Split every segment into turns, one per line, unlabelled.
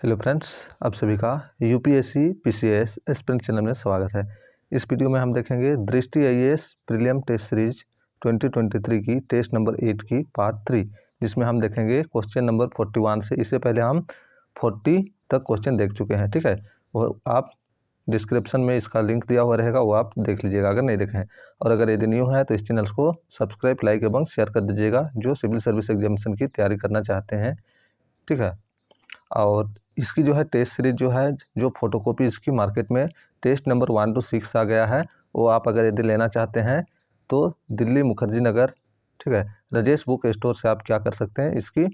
Hello friends, आप सभी का यूपीएससी पीसीएस एस्पिरेंट चैनल में स्वागत है। इस वीडियो में हम देखेंगे दृष्टि आईएएस प्रीलिम टेस्ट सीरीज 2023 की टेस्ट नंबर 8 की पार्ट 3, जिसमें हम देखेंगे क्वेश्चन नंबर 41 से। इससे पहले हम 40 तक क्वेश्चन देख चुके हैं, ठीक है। वो आप डिस्क्रिप्शन में इसका लिंक दिया हुआ रहेगा, वो आप देख लीजिएगा अगर नहीं देखे हैं। और अगर यदि न्यू है तो इस चैनल को सब्सक्राइब, लाइक एवं शेयर कर दीजिएगा, जो सिविल सर्विस एग्जामिनेशन की तैयारी करना चाहते हैं, ठीक है। और इसकी जो है टेस्ट सीरीज जो है, जो फोटोकॉपी इसकी मार्केट में टेस्ट नंबर 1 to 6 आ गया है, वो आप अगर यदि लेना चाहते हैं तो दिल्ली मुखर्जी नगर, ठीक है, राजेश बुक स्टोर से आप क्या कर सकते हैं, इसकी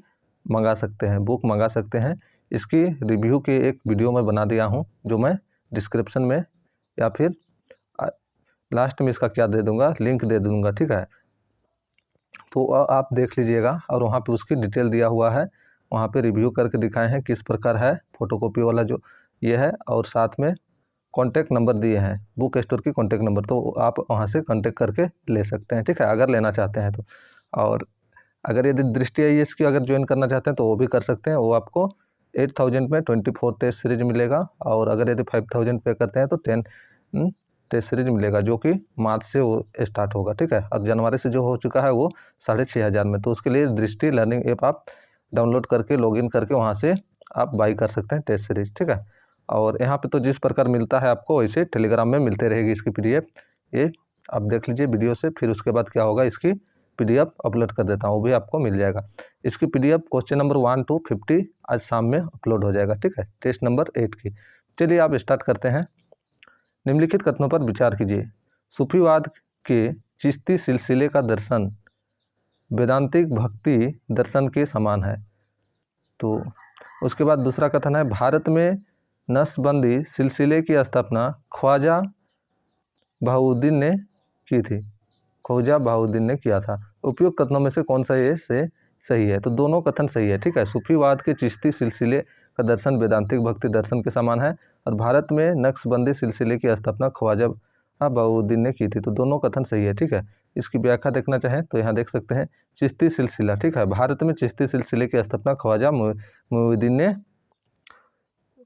मंगा सकते हैं, बुक मंगा सकते हैं। इसकी रिव्यू के एक वीडियो मैं बना दिया हूं, जो मैं डिस्क्रिप्शन में या फिर लास्ट में इसका क्या दे दूंगा, लिंक दे दूंगा, ठीक है। तो आप देख लीजिएगा, और वहाँ पे उसकी डिटेल दिया हुआ है, वहाँ पे रिव्यू करके दिखाए हैं किस प्रकार है फोटोकॉपी वाला जो ये है, और साथ में कॉन्टैक्ट नंबर दिए हैं, बुक स्टोर की कॉन्टैक्ट नंबर, तो आप वहाँ से कॉन्टैक्ट करके ले सकते हैं, ठीक है, अगर लेना चाहते हैं तो। और अगर यदि दृष्टि आईएएस की अगर ज्वाइन करना चाहते हैं तो वो भी कर सकते हैं। वो आपको 8000 में 24 टेस्ट सीरीज मिलेगा, और अगर यदि 5000 पे करते हैं तो 10 टेस्ट सीरीज मिलेगा, जो कि मार्च से वो स्टार्ट होगा, ठीक है। और जनवरी से जो हो चुका है वो 6500 में। तो उसके लिए दृष्टि लर्निंग ऐप आप डाउनलोड करके लॉगिन करके वहाँ से आप बाई कर सकते हैं टेस्ट सीरीज, ठीक है। और यहाँ पे तो जिस प्रकार मिलता है आपको, वैसे टेलीग्राम में मिलते रहेगी इसकी पीडीएफ। ये आप देख लीजिए वीडियो से, फिर उसके बाद क्या होगा, इसकी पीडीएफ अपलोड कर देता हूँ, वो भी आपको मिल जाएगा। इसकी पीडीएफ क्वेश्चन नंबर 1 to 50 आज शाम में अपलोड हो जाएगा, ठीक है, टेस्ट नंबर 8 की। चलिए आप स्टार्ट करते हैं। निम्नलिखित कथनों पर विचार कीजिए। सूफीवाद के चिश्ती सिलसिले का दर्शन वेदांतिक भक्ति दर्शन के समान है। तो उसके बाद दूसरा कथन है, भारत में नस्बंदी सिलसिले की स्थापना ख्वाजा बहाउद्दीन ने की थी। ख्वाजा बहाउद्दीन ने किया था। उपयुक्त कथनों में से कौन सा ये से सही है? तो दोनों कथन सही है, ठीक है। सूफीवाद के चिश्ती सिलसिले का दर्शन वेदांतिक भक्ति दर्शन के समान है, और भारत में नक्शबंदी सिलसिले की स्थापना ख्वाजा बहाउद्दीन ने की थी। तो दोनों कथन सही है, ठीक है। इसकी व्याख्या देखना चाहें तो यहाँ देख सकते हैं, चिश्ती सिलसिला, ठीक है, भारत में चिश्ती सिलसिले की स्थापना ख्वाजा मुइनुद्दीन ने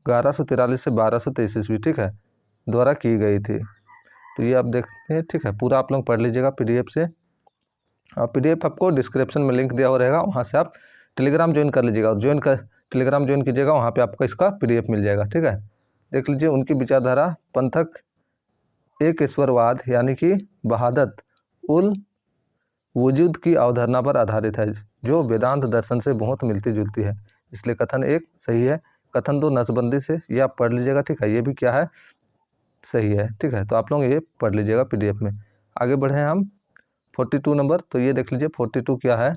1143 से 1223 ईस्वी, ठीक है, द्वारा की गई थी। तो ये आप देखते हैं, ठीक है, पूरा आप लोग पढ़ लीजिएगा पीडीएफ से। और पीडीएफ आपको डिस्क्रिप्शन में लिंक दिया हुआ रहेगा, वहाँ से आप टेलीग्राम ज्वाइन कर लीजिएगा, और टेलीग्राम ज्वाइन कीजिएगा, वहाँ पे आपको इसका पीडीएफ मिल जाएगा, ठीक है। देख लीजिए, उनकी विचारधारा पंथक एक ईश्वरवाद यानी कि वहादत उल वजूद की अवधारणा पर आधारित है, जो वेदांत दर्शन से बहुत मिलती जुलती है। इसलिए कथन 1 सही है। कथन 2 नसबंदी से, ये आप पढ़ लीजिएगा, ठीक है, ये भी क्या है, सही है, ठीक है। तो आप लोग ये पढ़ लीजिएगा पीडीएफ में। आगे बढ़े हम 42 नंबर। तो ये देख लीजिए 42 क्या है।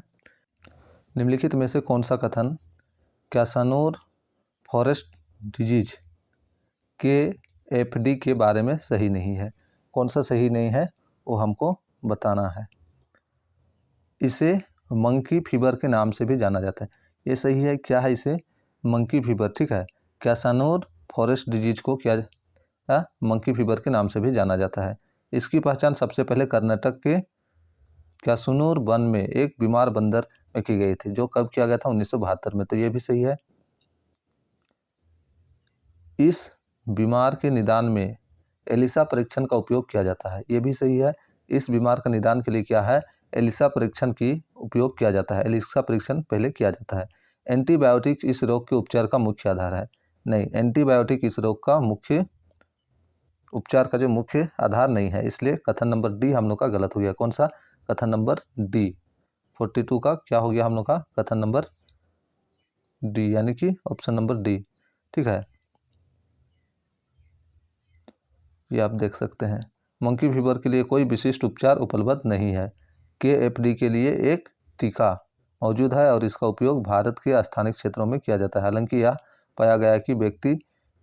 निम्नलिखित में से कौन सा कथन कैसानोर फॉरेस्ट डिजीज के एफडी के बारे में सही नहीं है? कौन सा सही नहीं है वो हमको बताना है। इसे मंकी फीवर के नाम से भी जाना जाता है। ये सही है, क्या है, इसे मंकी फीवर, ठीक है। कैसानोर फॉरेस्ट डिजीज को क्या मंकी फीवर के नाम से भी जाना जाता है। इसकी पहचान सबसे पहले कर्नाटक के कैसुनूर वन में एक बीमार बंदर में की गई थी, जो कब किया गया था, 1972 में। तो ये भी सही है। इस बीमार के निदान में एलिसा परीक्षण का उपयोग किया जाता है। ये भी सही है। इस बीमार का निदान के लिए क्या है, एलिसा परीक्षण की उपयोग किया जाता है। एलिसा परीक्षण पहले किया जाता है। एंटीबायोटिक इस रोग के उपचार का मुख्य आधार है। नहीं, एंटीबायोटिक इस रोग का मुख्य उपचार का जो मुख्य आधार नहीं है, इसलिए कथन नंबर डी हम लोग का गलत हो गया। कौन सा? कथन नंबर डी। 42 का क्या हो गया हम लोग का? कथन नंबर डी, यानी कि ऑप्शन नंबर डी, ठीक है। ये आप देख सकते हैं, मंकी फीवर के लिए कोई विशिष्ट उपचार उपलब्ध नहीं है। केएफडी के लिए एक टीका मौजूद है, और इसका उपयोग भारत के स्थानीय क्षेत्रों में किया जाता है। हालांकि यह पाया गया कि व्यक्ति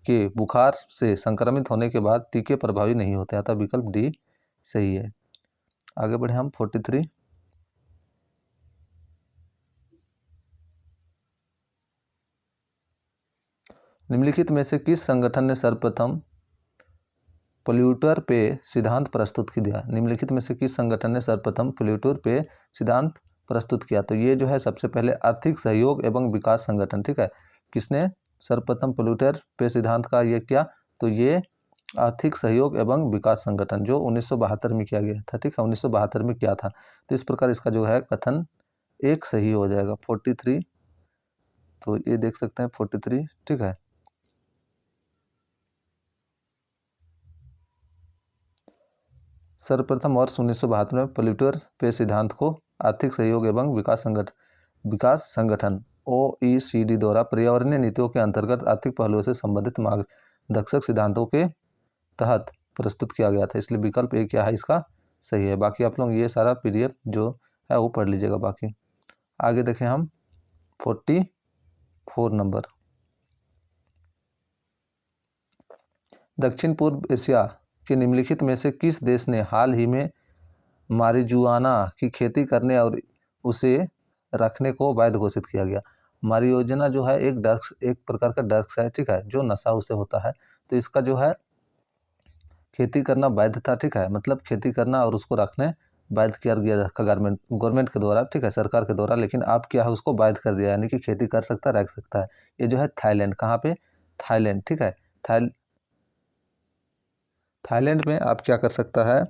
के बुखार से संक्रमित होने के बाद टीके प्रभावी नहीं होते हैं, अतः विकल्प डी सही है। आगे बढ़े हम 43। निम्नलिखित में से किस संगठन ने सर्वप्रथम पोल्यूटर पे सिद्धांत प्रस्तुत किया? निम्नलिखित में से किस संगठन ने सर्वप्रथम पोल्यूटर पे सिद्धांत प्रस्तुत किया? तो ये जो है सबसे पहले आर्थिक सहयोग एवं विकास संगठन, ठीक है, किसने सर्वप्रथम पोल्यूटर पे सिद्धांत का ये क्या, तो ये आर्थिक सहयोग एवं विकास संगठन जो 1972 में किया गया था, ठीक है, 1972 में किया था। तो इस प्रकार इसका जो है कथन एक सही हो जाएगा। 43, तो ये देख सकते हैं 43, ठीक है। सर्वप्रथम वर्ष 1972 में पोल्यूटर पे सिद्धांत को आर्थिक सहयोग एवं विकास संगठन OECD द्वारा पर्यावरणीय नीतियों के अंतर्गत आर्थिक पहलुओं से संबंधित मार्गदर्शक सिद्धांतों के तहत प्रस्तुत किया गया था। इसलिए विकल्प ए क्या है इसका सही है। बाकी आप लोग ये सारा PDF जो है वो पढ़ लीजिएगा। बाकी आगे देखें हम 44 नंबर, दक्षिण पूर्व एशिया के निम्नलिखित में से किस देश ने हाल ही में मारिजुआना की खेती करने और उसे रखने को वैध घोषित किया गया। मारिजुआना जो है एक प्रकार का ड्रग्स है, ठीक है, जो नशा उसे होता है। तो इसका जो है खेती करना वैध था, ठीक है, मतलब खेती करना और उसको रखने वैध किया गया था गवर्नमेंट के द्वारा, ठीक है, सरकार के द्वारा। लेकिन अब क्या है उसको वैध कर दिया, यानी कि खेती कर सकता है, रख सकता है। ये जो है थाईलैंड, कहाँ पे, थाईलैंड, ठीक है। थाईलैंड में आप क्या कर सकता है,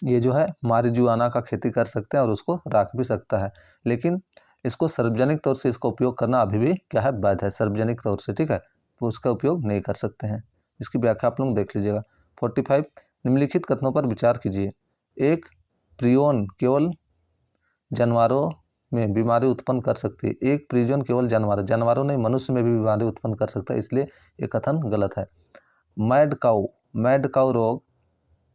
ये जो है मारिजुआना का खेती कर सकते हैं और उसको रख भी सकता है। लेकिन इसको सार्वजनिक तौर से इसका उपयोग करना अभी भी क्या है, वैध है, सार्वजनिक तौर से, ठीक है, तो उसका उपयोग नहीं कर सकते हैं। इसकी व्याख्या आप लोग देख लीजिएगा। 45, निम्नलिखित कथनों पर विचार कीजिए। एक, प्रियोन केवल जानवरों में बीमारी उत्पन्न कर सकती है। एक, प्रिजन केवल जानवरों नहीं मनुष्य में भी बीमारी उत्पन्न कर सकता है, इसलिए ये कथन गलत है। मैड काउ रोग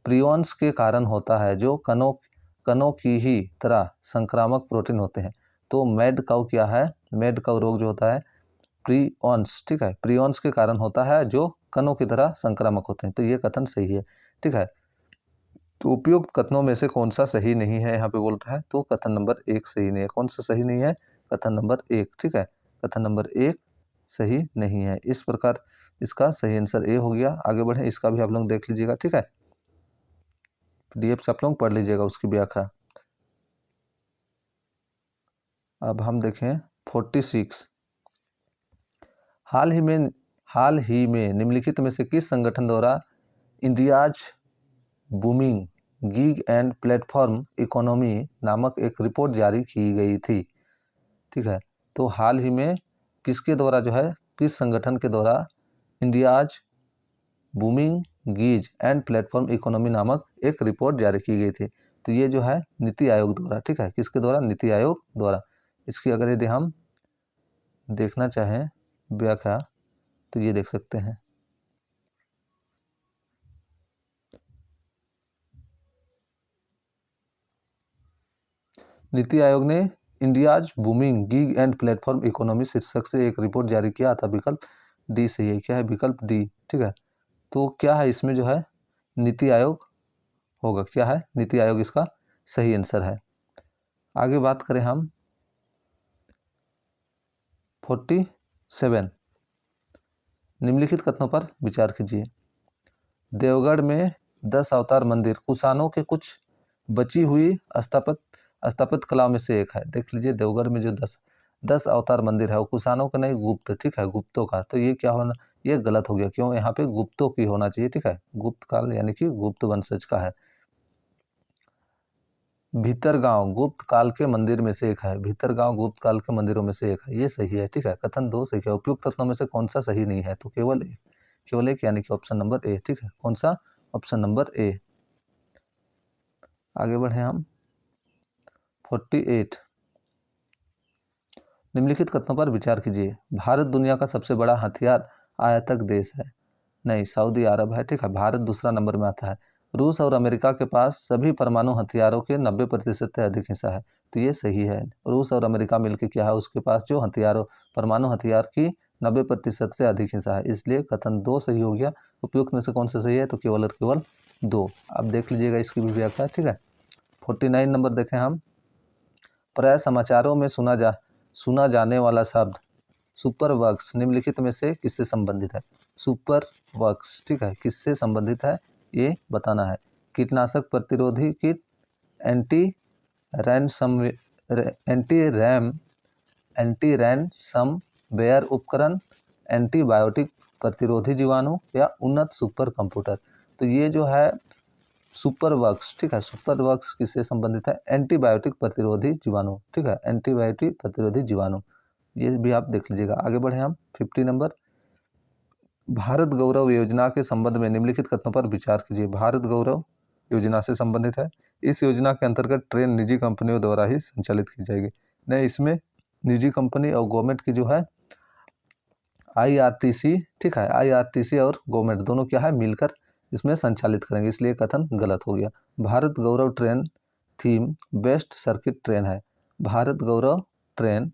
प्रियॉन्स के कारण होता है जो कणों की ही तरह संक्रामक प्रोटीन होते हैं। तो मैड काउ क्या है, मैड काउ रोग जो होता है प्रियॉन्स, ठीक है, प्रियॉन्स के कारण होता है जो कणों की तरह संक्रामक होते हैं। तो ये कथन सही है, ठीक है। तो उपयुक्त कथनों में से कौन सा सही नहीं है, यहाँ पे बोल रहा है, तो कथन नंबर 1 सही नहीं है। कौन सा सही नहीं है, कथन नंबर 1, ठीक है, कथन नंबर 1 सही नहीं है। इस प्रकार इसका सही आंसर ए हो गया। आगे बढ़े, इसका भी आप लोग देख लीजिएगा, ठीक है, PDF से आप लोग पढ़ लीजिएगा उसकी व्याख्या। अब हम देखें 46, हाल ही में निम्नलिखित में से किस संगठन द्वारा India's booming gig and platform economy नामक एक रिपोर्ट जारी की गई थी, ठीक है। तो हाल ही में किसके द्वारा जो है, किस संगठन के द्वारा इंडियाज बूमिंग गीज एंड प्लेटफॉर्म इकोनॉमी नामक एक रिपोर्ट जारी की गई थी। तो ये जो है नीति आयोग द्वारा, ठीक है, किसके द्वारा, नीति आयोग द्वारा। इसकी अगर यदि हम देखना चाहें व्याख्या तो ये देख सकते हैं। नीति आयोग ने India's booming gig and platform economy शीर्षक से एक रिपोर्ट जारी किया था। विकल्प डी सही है। क्या है, विकल्प डी, ठीक है। तो क्या है इसमें जो है नीति आयोग होगा, क्या है, नीति आयोग इसका सही आंसर है। आगे बात करें हम 47, निम्नलिखित कथनों पर विचार कीजिए। देवगढ़ में 10 अवतार मंदिर कुषाणों के कुछ बची हुई स्थापत्य कला में से एक है। देख लीजिए, देवगढ़ में जो 10 अवतार मंदिर है वो कुषाणों का नहीं, गुप्त, ठीक है, गुप्तों का। तो ये क्या होना, ये गलत हो गया। क्यों, यहाँ पे गुप्तों की होना चाहिए, ठीक है, गुप्त काल यानी कि गुप्त वंशज का है। भीतरगांव गुप्त काल के मंदिर में से एक है। भीतरगांव गुप्त काल के मंदिरों में से एक है, ये सही है, ठीक है। कथन 2 सही है। उपयुक्त कथनों में से कौन सा सही नहीं है, तो केवल एक यानी कि ऑप्शन नंबर ए, ठीक है। कौन सा, ऑप्शन नंबर ए। आगे बढ़े हम 48, निम्नलिखित कथनों पर विचार कीजिए। भारत दुनिया का सबसे बड़ा हथियार आयातक देश है। नहीं, सऊदी अरब है, ठीक है। भारत दूसरा नंबर में आता है। रूस और अमेरिका के पास सभी परमाणु हथियारों के 90% से अधिक हिस्सा है। तो ये सही है। रूस और अमेरिका मिलकर क्या है, उसके पास जो परमाणु हथियार की 90% से अधिक हिस्सा है। इसलिए कथन 2 सही हो गया। उपयुक्त में से कौन सा सही है, तो केवल और केवल 2। अब देख लीजिएगा इसकी भी व्याख्या, ठीक है। 49 नंबर देखें हम। प्राय समाचारों में सुना जाने वाला शब्द सुपर वर्क्स निम्नलिखित में से किससे संबंधित है। सुपर वर्क्स, ठीक है, किससे संबंधित है ये बताना है। कीटनाशक प्रतिरोधी कीट, एंटी रैनसमवेयर उपकरण, एंटीबायोटिक प्रतिरोधी जीवाणु या उन्नत सुपर कंप्यूटर। तो ये जो है सुपर वर्क्स, ठीक है, सुपर वर्क्स किससे संबंधित है? एंटीबायोटिक प्रतिरोधी जीवाणु, ठीक है, एंटीबायोटिक प्रतिरोधी जीवाणु, ये भी आप देख लीजिएगा। आगे बढ़े हम 50 नंबर, भारत गौरव योजना के संबंध में निम्नलिखित कथनों पर विचार कीजिए। भारत गौरव योजना से संबंधित है। इस योजना के अंतर्गत ट्रेन निजी कंपनियों द्वारा ही संचालित की जाएगी। नहीं, इसमें निजी कंपनी और गवर्नमेंट की जो है IRTC, ठीक है, IRTC और गवर्नमेंट दोनों क्या है मिलकर इसमें संचालित करेंगे, इसलिए कथन गलत हो गया। Bharat Gaurav train theme based circuit train है। भारत गौरव ट्रेन,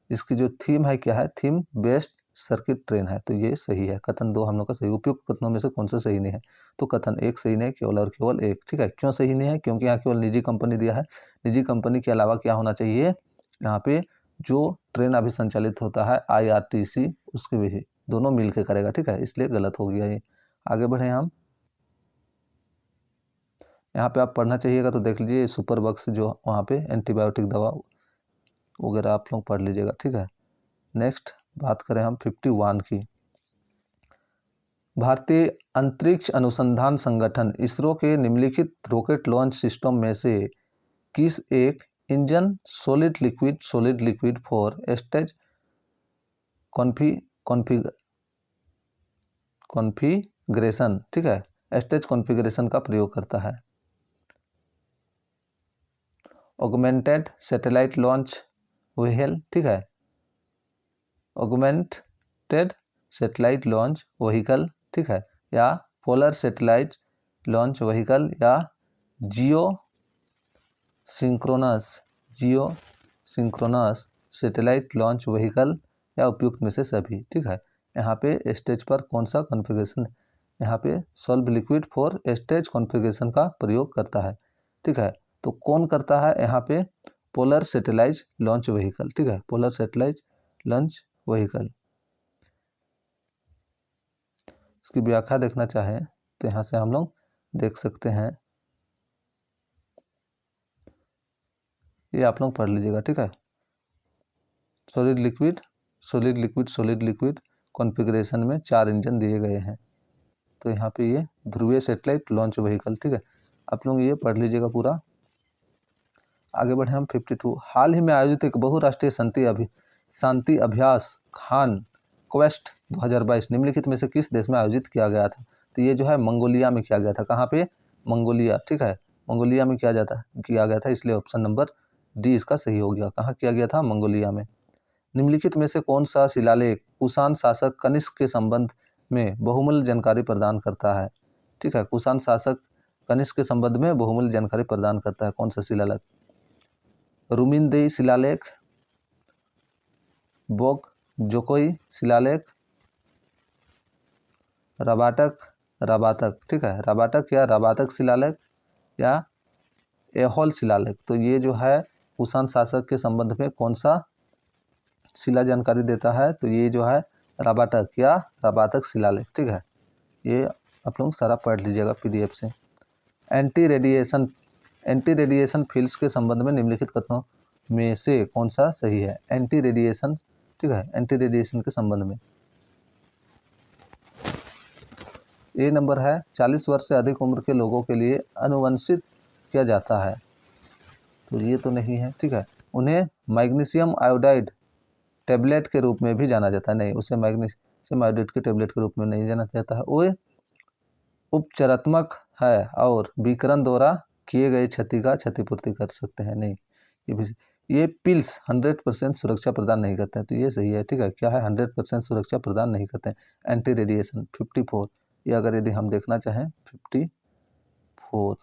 इसकी जो थीम है क्या है? थीम बेस्ट सर्किट ट्रेन है, तो ये सही है। कथन 2 हम लोग का सही। उपयुक्त कथनों में से कौन सा सही नहीं है? तो कथन 1 सही नहीं, केवल और केवल 1, ठीक है। क्यों सही नहीं है? क्योंकि यहाँ केवल निजी कंपनी दिया है। निजी कंपनी के अलावा क्या होना चाहिए? यहाँ पे जो ट्रेन अभी संचालित होता है IRTC, उसके भी दोनों मिलकर करेगा, ठीक है, इसलिए गलत हो गया ये। आगे बढ़े हम, यहाँ पे आप पढ़ना चाहिएगा तो देख लीजिए सुपर बक्स जो वहाँ पे एंटीबायोटिक दवा वगैरह आप लोग पढ़ लीजिएगा, ठीक है। नेक्स्ट बात करें हम 51 की। भारतीय अंतरिक्ष अनुसंधान संगठन इसरो के निम्नलिखित रॉकेट लॉन्च सिस्टम में से किस एक engine solid liquid for stage configuration, ठीक है, स्टेज कॉन्फ़िगरेशन का प्रयोग करता है? ऑगमेंटेड सैटेलाइट लॉन्च व्हीकल, ठीक है, ऑगमेंटेड सैटेलाइट लॉन्च व्हीकल, ठीक है, या पोलर सैटेलाइट लॉन्च व्हीकल, या जियो सिंक्रोनस सैटेलाइट लॉन्च व्हीकल, या उपयुक्त में से सभी, ठीक है। यहाँ पे स्टेज पर कौन सा कॉन्फ़िगरेशन, यहाँ पे solve liquid for stage configuration का प्रयोग करता है, ठीक है। तो कौन करता है? यहाँ पे पोलर सैटेलाइट लॉन्च व्हीकल, ठीक है, पोलर सैटेलाइट लॉन्च व्हीकल। इसकी व्याख्या देखना चाहें तो यहाँ से हम लोग देख सकते हैं, ये आप लोग पढ़ लीजिएगा, ठीक है। सॉलिड लिक्विड कॉन्फ़िगरेशन में 4 इंजन दिए गए हैं। तो यहाँ पे ये ध्रुवीय सैटेलाइट लॉन्च व्हीकल, ठीक है, आप लोग ये पढ़ लीजिएगा पूरा। आगे बढ़े हम 52। हाल ही में आयोजित एक बहुराष्ट्रीय शांति अभ्यास खान क्वेस्ट 2022 निम्नलिखित में से किस देश में आयोजित किया गया था? तो ये जो है मंगोलिया में किया गया था। कहाँ पे? मंगोलिया, ठीक है, मंगोलिया में किया गया था, इसलिए ऑप्शन नंबर डी इसका सही हो गया। कहाँ किया गया था? मंगोलिया में। निम्नलिखित में से कौन सा शिलालेख कुषाण शासक कनिष्क के संबंध में बहुमूल्य जानकारी प्रदान करता है? ठीक है, कुषाण शासक कनिष्क के संबंध में बहुमूल्य जानकारी प्रदान करता है। कौन सा शिलालेख? रुमिनदेई शिलालेख, बोकजोकोई शिलालेख, रबाटक, ठीक है, रबाटक या रबातक शिलालेख, या एहोल शिलालेख। तो ये जो है कुषाण शासक के संबंध में कौन सा शिला जानकारी देता है? तो ये जो है रबाटक या रबातक शिलालेख, ठीक है, ये आप लोग सारा पढ़ लीजिएगा PDF से। एंटी रेडिएशन फील्ड्स के संबंध में निम्नलिखित कथनों में से कौन सा सही है? एंटी रेडिएशन, ठीक है, एंटी रेडिएशन के संबंध में ए नंबर है 40 वर्ष से अधिक उम्र के लोगों के लिए अनुवंशित किया जाता है। तो ये तो नहीं है, ठीक है। उन्हें मैग्नीशियम आयोडाइड टेबलेट के रूप में भी जाना जाता है। नहीं, उसे मैग्नीशियम आयोडाइड के टेबलेट के रूप में नहीं जाना जाता है। वो उपचारात्मक है और विकिरण द्वारा किए गए क्षति का क्षतिपूर्ति कर सकते हैं। नहीं, ये पिल्स 100% सुरक्षा प्रदान नहीं करते हैं। तो ये सही है, ठीक है। क्या है? 100% सुरक्षा प्रदान नहीं करते हैं। एंटी रेडिएशन 54, ये अगर यदि हम देखना चाहें 54,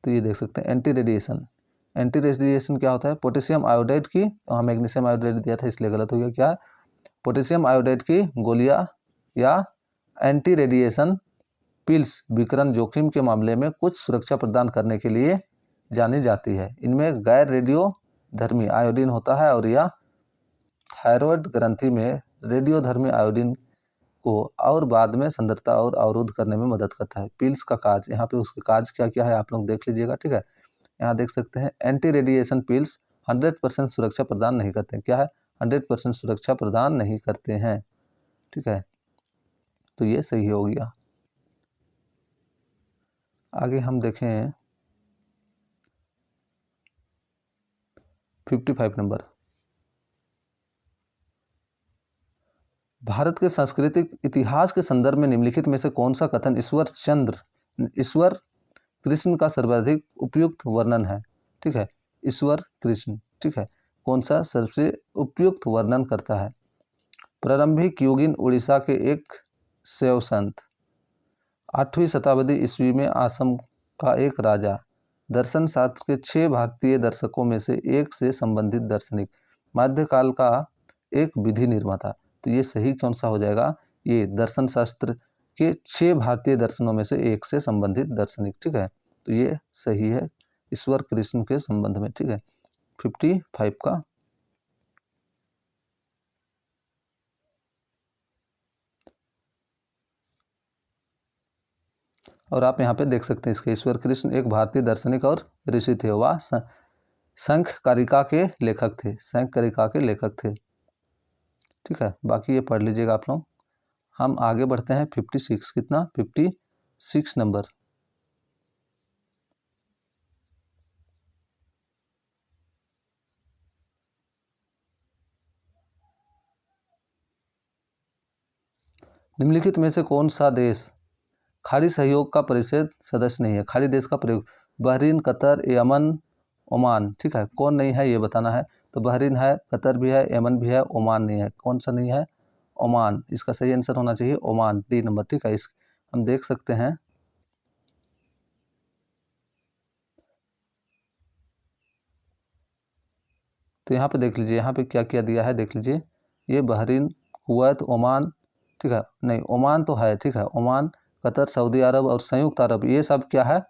तो ये देख सकते हैं एंटी रेडिएशन क्या होता है? पोटेशियम आयोडाइड की, वहाँ मैग्नीशियम आयोडाइड दिया था इसलिए गलत हो गया। क्या? पोटेशियम आयोडाइड की गोलियां या एंटी रेडिएशन पिल्स विकिरण जोखिम के मामले में कुछ सुरक्षा प्रदान करने के लिए जानी जाती है। इनमें गैर रेडियोधर्मी आयोडीन होता है और यह थायराइड ग्रंथि में रेडियोधर्मी आयोडीन को और बाद में सांद्रता और अवरुद्ध करने में मदद करता है। पिल्स का कार्य, यहाँ पे उसके कार्य क्या क्या है आप लोग देख लीजिएगा, ठीक है। यहाँ देख सकते हैं एंटी रेडिएशन पिल्स 100% सुरक्षा प्रदान नहीं करते हैं। क्या है? 100% सुरक्षा प्रदान नहीं करते हैं। ठीक है, तो ये सही हो गया। आगे हम देखें 55 नंबर। भारत के सांस्कृतिक इतिहास के संदर्भ में निम्नलिखित में से कौन सा कथन ईश्वर कृष्ण का सर्वाधिक उपयुक्त वर्णन है? ठीक है, ईश्वर कृष्ण, ठीक है, कौन सा सबसे उपयुक्त वर्णन करता है? प्रारंभिक युगीन उड़ीसा के एक शैव संत, 8वीं शताब्दी ईस्वी में आसाम का एक राजा, दर्शन शास्त्र के 6 भारतीय दर्शकों में से एक से संबंधित दार्शनिक, मध्यकाल का एक विधि निर्माता। तो ये सही कौन सा हो जाएगा? ये दर्शन शास्त्र के 6 भारतीय दर्शनों में से एक से संबंधित दार्शनिक। ठीक है, तो ये सही है ईश्वर कृष्ण के संबंध में। ठीक है, 55 का। और आप यहाँ पे देख सकते हैं इसके ईश्वर कृष्ण एक भारतीय दार्शनिक और ऋषि थे। वह शंख कारिका के लेखक थे, शंख कारिका के लेखक थे। ठीक है, बाकी ये पढ़ लीजिएगा आप लोग। हम आगे बढ़ते हैं 56। कितना? 56 नंबर। निम्नलिखित में से कौन सा देश खाड़ी सहयोग का परिषद सदस्य नहीं है? खाड़ी देश का प्रयोग, बहरीन, कतर, यमन, ओमान। ठीक है, कौन नहीं है ये बताना है। तो बहरीन है, कतर भी है, यमन भी है, ओमान नहीं है। कौन सा नहीं है? ओमान। इसका सही आंसर होना चाहिए ओमान, डी नंबर। ठीक है, इस हम देख सकते हैं तो यहाँ पे देख लीजिए, यहाँ पे क्या क्या दिया है देख लीजिए। ये बहरीन, कुवैत, ओमान, ठीक है, नहीं ओमान तो है, ठीक है, ओमान, कतर, सऊदी अरब और संयुक्त अरब, ये सब क्या है?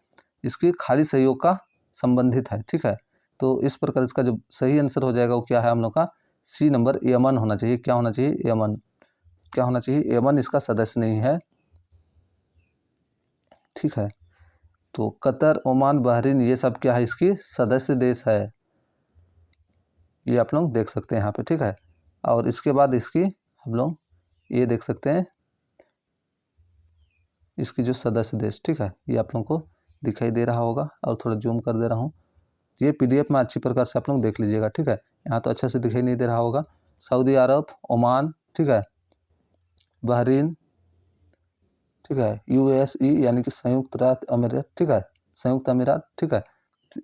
इसकी खाड़ी सहयोग का संबंधित है। ठीक है, तो इस प्रकार इसका जो सही आंसर हो जाएगा वो क्या है हम लोग का? सी नंबर, यमन होना चाहिए। क्या होना चाहिए? यमन। क्या होना चाहिए? यमन इसका सदस्य नहीं है। ठीक है, तो कतर, ओमान, बहरीन ये सब क्या है? इसकी सदस्य देश है। ये आप लोग देख सकते हैं यहाँ पे। ठीक है, और इसके बाद इसकी हम लोग ये देख सकते हैं इसकी जो सदस्य देश। ठीक है, ये आप लोगों को दिखाई दे रहा होगा और थोड़ा जूम कर दे रहा हूँ। ये पीडीएफ में अच्छी प्रकार से आप लोग देख लीजिएगा। ठीक है, यहाँ तो अच्छे से दिखाई नहीं दे रहा होगा। सऊदी अरब, ओमान, ठीक है, बहरीन, ठीक है, यूएसई यानी कि संयुक्त राज्य अमीरात, ठीक है, संयुक्त अमीरात। ठीक है,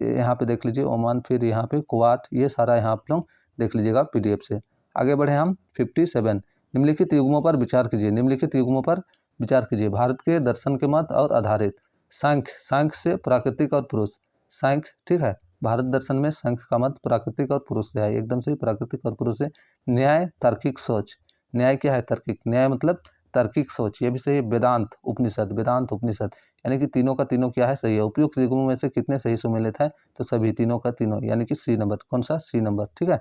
यहाँ पे देख लीजिए ओमान, फिर यहाँ पे कुवैत, ये सारा यहाँ आप लोग देख लीजिएगा पीडीएफ से। आगे बढ़े हम 57। निम्नलिखित युग्मों पर विचार कीजिए। निम्नलिखित युग्मों पर विचार कीजिए। भारत के दर्शन के मत और आधारित। सांख्य, सांख्य से प्राकृतिक और पुरुष, सांख्य। ठीक है, भारत दर्शन में सांख्य का मत प्राकृतिक और पुरुष से है, एकदम से प्राकृतिक और पुरुष से। न्याय, तार्किक सोच। न्याय क्या है? तार्किक। न्याय मतलब तार्किक सोच, ये भी सही है। वेदांत उपनिषद, वेदांत उपनिषद, यानी कि तीनों का तीनों क्या है? सही है। उपयुक्त युग्मों में से कितने सही सुमेलित है? तो सभी, तीनों का तीनों, यानी कि सी नंबर। कौन सा? C number. ठीक है,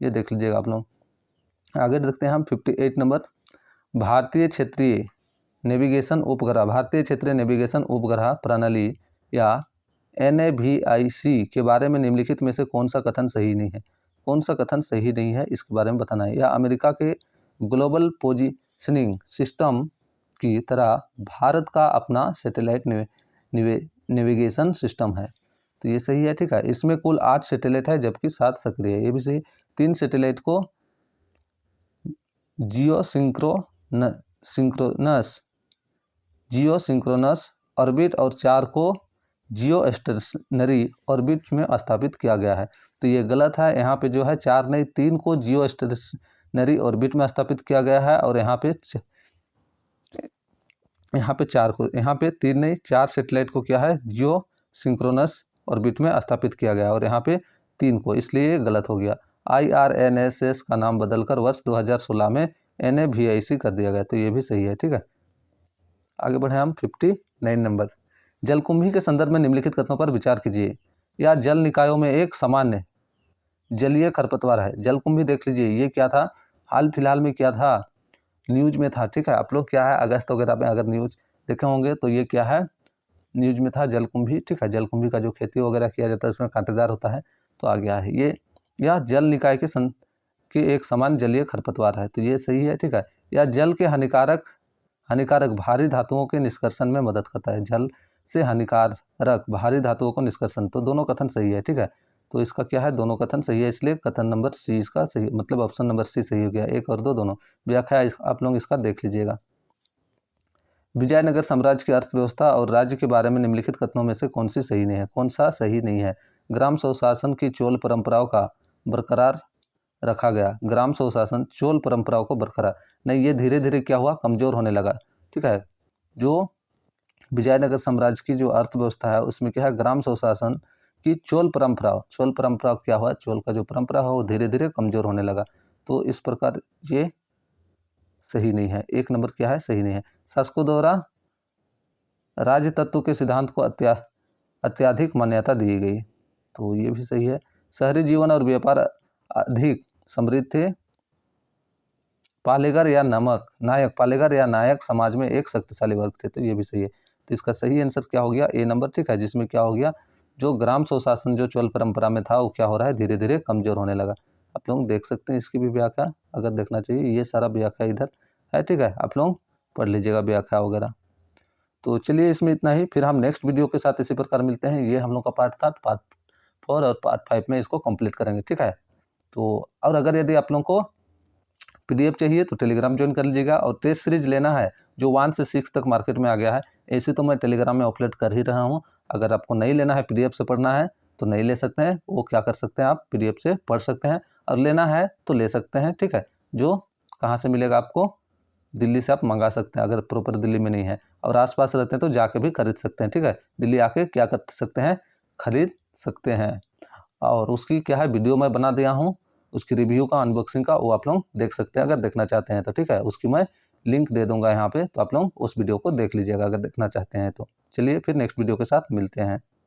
ये देख लीजिएगा आप लोग। आगे देखते हैं हम 58 नंबर। भारतीय क्षेत्रीय नेविगेशन उपग्रह, भारतीय क्षेत्रीय नेविगेशन उपग्रह प्रणाली या NAVIC के बारे में निम्नलिखित में से कौन सा कथन सही नहीं है? कौन सा कथन सही नहीं है इसके बारे में बताना है। या अमेरिका के ग्लोबल पोजीशनिंग सिस्टम की तरह भारत का अपना सैटेलाइट नेविगेशन सिस्टम है। तो ये सही है। ठीक है, इसमें कुल 8 सैटेलाइट है जबकि 7 सक्रिय है, ये भी सही। 3 सैटेलाइट को जियो सिंक्रोनस ऑर्बिट और 4 को जियो स्टेशनरी ऑर्बिट में स्थापित किया गया है। तो ये गलत है। यहाँ पे जो है 4 नहीं 3 को जियो स्टेशनरी ऑर्बिट में स्थापित किया गया है, और यहाँ पे 4 को, यहाँ पे 3 नहीं 4 सैटेलाइट को क्या है? जियो सिंक्रोनस ऑर्बिट में स्थापित किया गया, और यहाँ पे 3 को, इसलिए ये गलत हो गया। IRNSS का नाम बदलकर वर्ष 2016 में NAVIC कर दिया गया, तो ये भी सही है। ठीक है, आगे बढ़े हम 59 नंबर। जलकुंभी के संदर्भ में निम्नलिखित कथनों पर विचार कीजिए। या जल निकायों में एक सामान्य जलीय खरपतवार है। जलकुंभी देख लीजिए, ये क्या था? हाल फिलहाल में क्या था? न्यूज में था। ठीक है, आप लोग क्या है अगस्त वगैरह में अगर न्यूज देखे होंगे तो ये क्या है? न्यूज में था जलकुंभी, ठीक है, जलकुंभी का जो खेती वगैरह किया जाता है उसमें कांटेदार होता है, तो आ गया है ये। यह जल निकाय के एक समान जलीय खरपतवार है, तो ये सही है, ठीक है। या जल के हानिकारक भारी धातुओं के निष्कर्षण में मदद करता है, जल से हानिकारक भारी धातुओं को निष्कर्षण, तो दोनों कथन सही है, ठीक है। तो इसका क्या है, दोनों कथन सही है, इसलिए कथन नंबर सी इसका सही, मतलब ऑप्शन नंबर सी सही हो गया। 1 और 2 दोनों। व्याख्या आप लोग इसका देख लीजिएगा। विजयनगर साम्राज्य की अर्थव्यवस्था और राज्य के बारे में निम्नलिखित कथनों में से कौन सी सही नहीं है, कौन सा सही नहीं है। ग्राम स्वशासन की चोल परंपराओं का बरकरार रखा गया, ग्राम स्वशासन चोल परंपराओं को बरकरार नहीं, ये धीरे धीरे क्या हुआ, कमजोर होने लगा, ठीक है। जो विजयनगर साम्राज्य की जो अर्थव्यवस्था है उसमें क्या है, ग्राम स्वशासन की चोल परंपरा क्या हुआ, चोल का जो परंपरा है वो धीरे धीरे कमजोर होने लगा, तो इस प्रकार ये सही नहीं है। 1 नंबर क्या है, सही नहीं है। शासकों द्वारा राज्य तत्व के सिद्धांत को अत्यधिक मान्यता दी गई, तो ये भी सही है। शहरी जीवन और व्यापार अधिक समृद्ध थे, पालेगर या नायक समाज में एक शक्तिशाली वर्ग थे, तो ये भी सही है। तो इसका सही आंसर क्या हो गया, ए नंबर, ठीक है, जिसमें क्या हो गया, जो ग्राम स्वशासन जो चोल परंपरा में था वो क्या हो रहा है, धीरे धीरे कमजोर होने लगा। आप लोग देख सकते हैं इसकी भी व्याख्या अगर देखना चाहिए, ये सारा व्याख्या इधर है, ठीक है, आप लोग पढ़ लीजिएगा व्याख्या वगैरह। तो चलिए इसमें इतना ही, फिर हम नेक्स्ट वीडियो के साथ इसी प्रकार मिलते हैं। ये हम लोग का पार्ट था, पार्ट 4 और पार्ट 5 में इसको कंप्लीट करेंगे, ठीक है। तो और अगर यदि आप लोगों को PDF चाहिए तो टेलीग्राम ज्वाइन कर लीजिएगा, और टेस्ट सीरीज लेना है जो 1 से 6 तक मार्केट में आ गया है, ऐसे तो मैं टेलीग्राम में अपलोड कर ही रहा हूँ। अगर आपको नहीं लेना है, PDF से पढ़ना है तो नहीं ले सकते हैं, वो क्या कर सकते हैं, आप PDF से पढ़ सकते हैं, और लेना है तो ले सकते हैं, ठीक है। जो कहाँ से मिलेगा आपको, दिल्ली से आप मंगा सकते हैं, अगर प्रॉपर दिल्ली में नहीं है और आसपास रहते हैं तो जाके भी खरीद सकते हैं, ठीक है। दिल्ली आके क्या कर सकते हैं, खरीद सकते हैं। और उसकी क्या है, वीडियो मैं बना दिया हूँ, उसकी रिव्यू का, अनबॉक्सिंग का, वो आप लोग देख सकते हैं अगर देखना चाहते हैं तो, ठीक है। उसकी मैं लिंक दे दूंगा यहाँ पे, तो आप लोग उस वीडियो को देख लीजिएगा अगर देखना चाहते हैं तो। चलिए फिर नेक्स्ट वीडियो के साथ मिलते हैं।